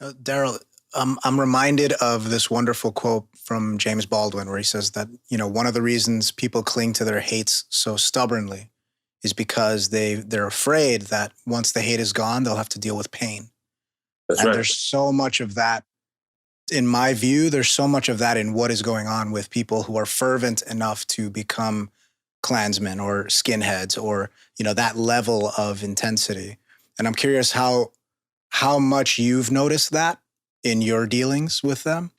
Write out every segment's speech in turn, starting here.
Daryl, I'm reminded of this wonderful quote from James Baldwin where he says that, one of the reasons people cling to their hates so stubbornly is because they're afraid that once the hate is gone, they'll have to deal with pain. That's And right. there's so much of that, in my view, there's so much of that in what is going on with people who are fervent enough to become Klansmen or skinheads or, that level of intensity. And I'm curious how much you've noticed that in your dealings with them.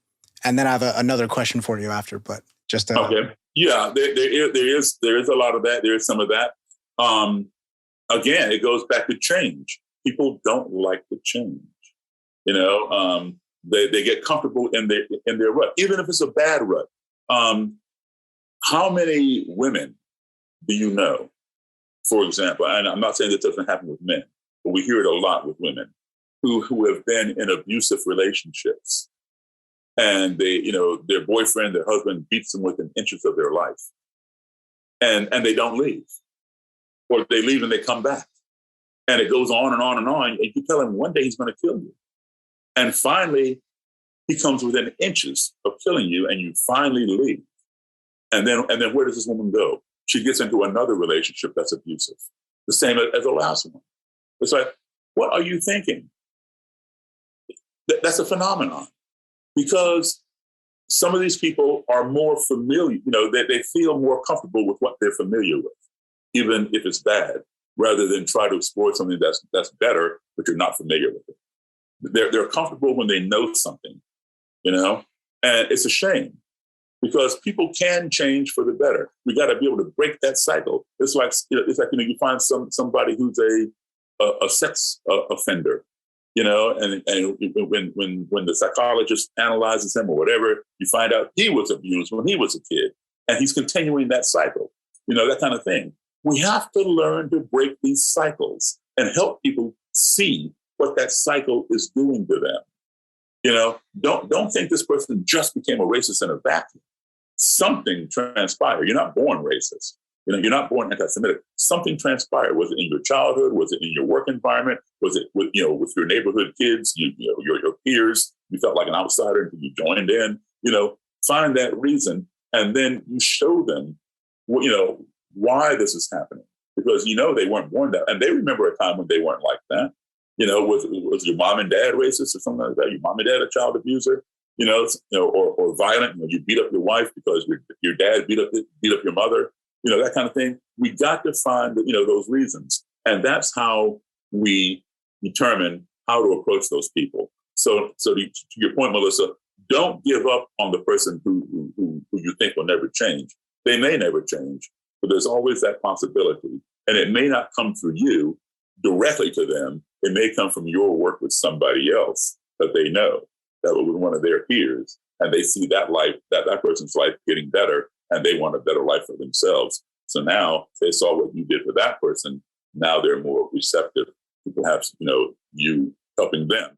And then I have another question for you after, but just Okay. Yeah, there is a lot of that. There is some of that. Again, it goes back to change. People don't like the change. They get comfortable in their rut, even if it's a bad rut. How many women do you know, for example, and I'm not saying that doesn't happen with men, but we hear it a lot with women who have been in abusive relationships, and their boyfriend, their husband beats them within inches of their life, and they don't leave, or they leave and they come back, and it goes on and on and on. And you tell him one day he's going to kill you, and finally he comes within inches of killing you, and you finally leave, and then where does this woman go? She gets into another relationship that's abusive, the same as the last one. It's like, what are you thinking? That's a phenomenon, because some of these people are more familiar, they feel more comfortable with what they're familiar with, even if it's bad, rather than try to explore something that's better, but you're not familiar with it. They're comfortable when they know something, and it's a shame, because people can change for the better. We got to be able to break that cycle. It's like you find somebody who's a sex offender, and when the psychologist analyzes him or whatever, you find out he was abused when he was a kid, and he's continuing that cycle, that kind of thing. We have to learn to break these cycles and help people see what that cycle is doing to them. Don't think this person just became a racist in a vacuum. Something transpired. You're not born racist. You're not born anti-Semitic. Something transpired. Was it in your childhood? Was it in your work environment? Was it with your neighborhood kids? Your peers? You felt like an outsider until you joined in. Find that reason, and then you show them, why this is happening, because they weren't born that, and they remember a time when they weren't like that. Was your mom and dad racist or something like that? Your mom and dad a child abuser? Or violent. You beat up your wife because your dad beat up your mother. That kind of thing. We got to find those reasons, and that's how we determine how to approach those people. So to your point, Melissa, don't give up on the person who you think will never change. They may never change, but there's always that possibility, and it may not come through you directly to them. It may come from your work with somebody else that they know, that was one of their peers, and they see that person's life getting better, and they want a better life for themselves. So now they saw what you did for that person. Now they're more receptive to perhaps, you helping them.